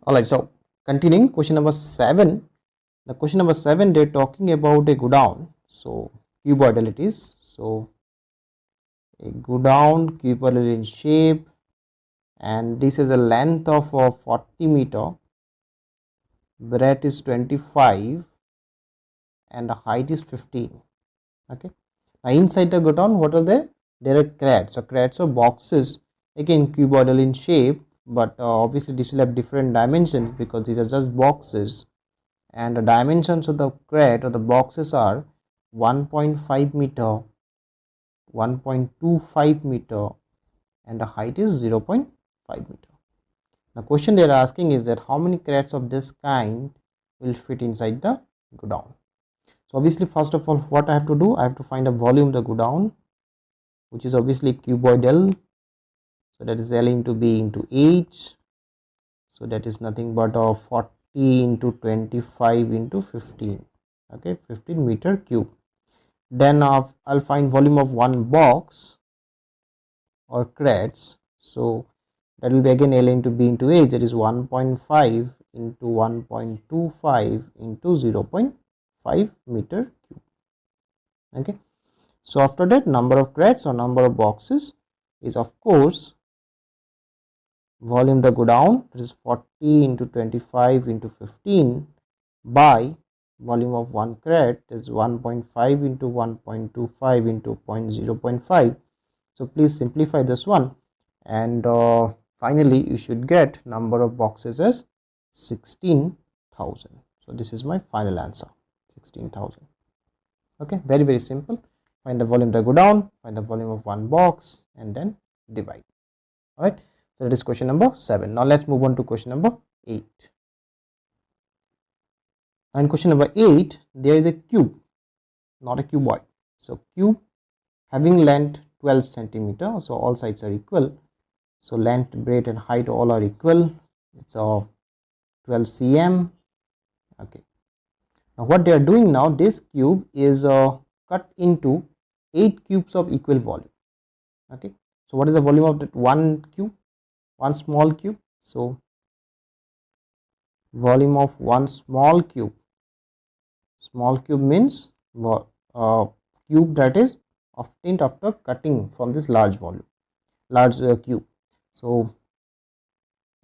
Alright, so continuing question number 7. The question number 7, they're talking about a godown. So cuboidal it is. So a godown cuboidal in shape, and this is a length of 40 meter, breadth is 25, and the height is 15. Okay. Now inside the godown, what are there? There are crates. So crates or boxes, again cuboidal in shape, but obviously this will have different dimensions because these are just boxes, and the dimensions of the crate or the boxes are 1.5 meter, 1.25 meter, and the height is 0.5 meter. The question they are asking is that how many crates of this kind will fit inside the godown. So obviously, first of all, what I have to do, I have to find a volume of the godown, which is obviously cuboidal. So that is L into B into H. So that is nothing but 40 into 25 into 15. Okay, 15 meter cube. Then I'll find volume of one box or crates. So that will be again L into B into H, that is 1.5 into 1.25 into 0.5 meter cube. Okay. So after that, number of crates or number of boxes is of course volume the godown, that is 40 into 25 into 15 by volume of one crate is 1.5 into 1.25 into 0.5. So please simplify this one, and finally you should get number of boxes as 16,000. So this is my final answer, 16,000. Okay, very simple. Find the volume that go down, find the volume of one box, and then divide. All right, so that is question number 7. Now let's move on to question number 8. And question number 8, there is a cube, not a cuboid. So cube having length 12 centimeter, so all sides are equal. So length, breadth, and height all are equal. It's of 12 cm. Okay. Now what they are doing now, this cube is cut into 8 cubes of equal volume. Okay. So what is the volume of that one cube, one small cube? So volume of one small cube. Small cube means cube that is obtained after cutting from this large volume, large cube. So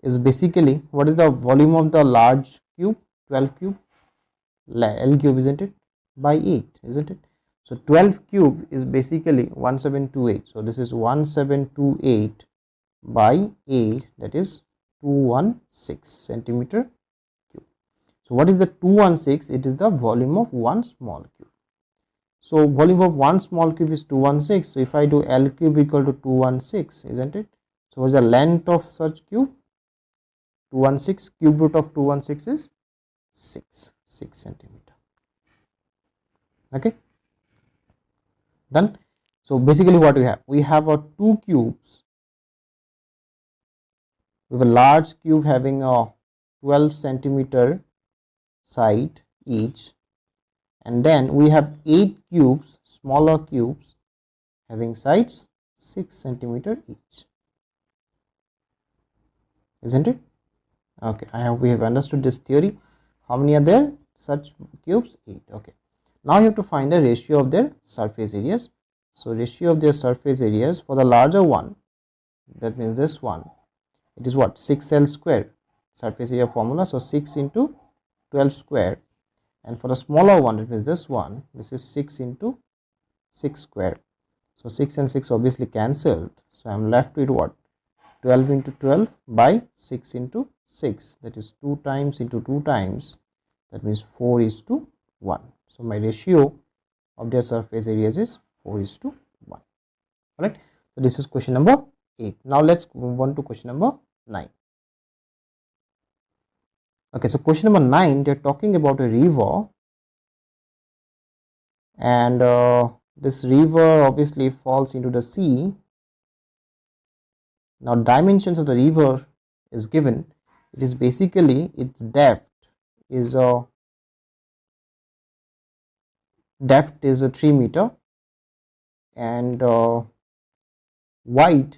is basically, what is the volume of the large cube? 12 cube, L cube, isn't it, by 8, isn't it? So 12 cube is basically 1728. So this is 1728 by 8, that is 216 centimeter cube. So what is the 216? It is the volume of one small cube. So volume of one small cube is 216. So if I do L cube equal to 216, isn't it? So what is the length of such cube? 216, cube root of 216 is 6 centimeter. Okay, done. So basically what we have a two cubes. We have a large cube having a 12 centimeter side each, and then we have 8 cubes, smaller cubes, having sides 6 centimeter each, isn't it? Okay, we have understood this theory. How many are there? Such cubes, 8. Okay, now you have to find the ratio of their surface areas. So ratio of their surface areas for the larger one, that means this one, it is what, 6L square, surface area formula. So 6 into 12 square, and for the smaller one, it means this one, this is 6 into 6 square. So 6 and 6 obviously cancelled, so I am left with what, 12 into 12 by 6 into 6, that is 2 times into 2 times, that means 4:1. So my ratio of their surface areas is 4:1. All right, so this is question number 8. Now let's move on to question number 9. Okay, so question number 9, they're talking about a river, and this river obviously falls into the sea. Now dimensions of the river is given. It is basically, its depth is a 3 meter, and wide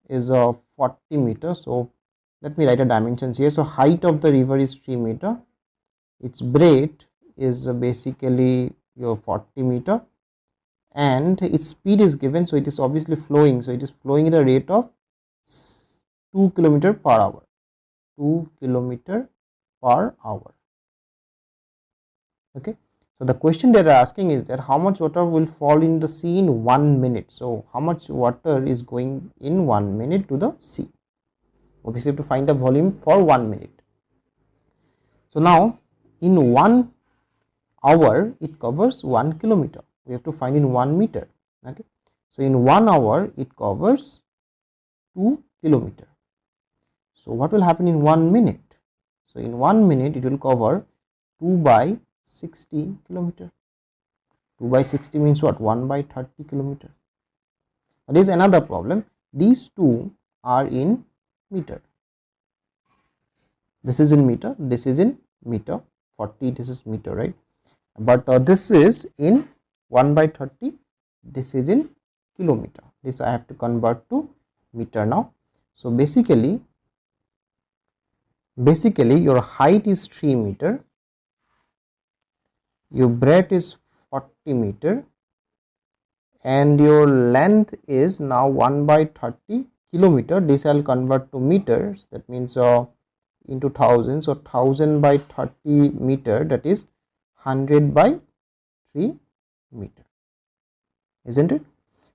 is 40 meters. So let me write a dimensions here. So height of the river is 3 meter, its breadth is basically your 40 meter, and its speed is given, so it is obviously flowing, so it is flowing at a rate of 2 kilometer per hour, 2 kilometer per hour. Okay, so the question they are asking is that how much water will fall in the sea in 1 minute. So how much water is going in 1 minute to the sea? Obviously, to find the volume for 1 minute. So now in 1 hour it covers 1 kilometer. We have to find in 1 meter. Okay, so in 1 hour it covers 2 kilometer. So what will happen in 1 minute? So in 1 minute it will cover 2 by 60 kilometer. 2 by 60 means what? 1 by 30 kilometer. There is another problem. These two are in meter. This is in meter, this is in meter. 40, this is meter, right? But this is in 1 by 30, this is in kilometer. This I have to convert to meter now. So basically your height is 3 meter, your breadth is 40 meter, and your length is now 1 by 30 kilometer. This I'll convert to meters, that means into 1000, so 1000 by 30 meter, that is 100 by 3 meter, isn't it?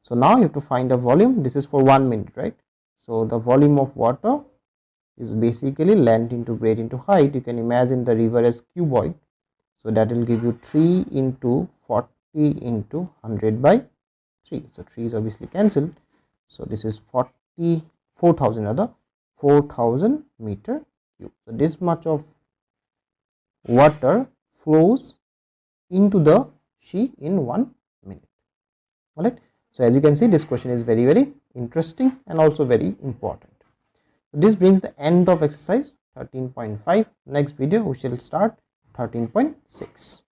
So now you have to find a volume. This is for 1 minute, right? So the volume of water is basically length into breadth into height. You can imagine the river as cuboid, so that will give you 3 into 40 into 100 by 3. So 3 is obviously cancelled, so this is 4,000 rather, 4,000 meter cube. So this much of water flows into the sea in 1 minute. Alright, so as you can see, this question is very interesting and also very important. So this brings the end of exercise 13.5. Next video we shall start 13.6.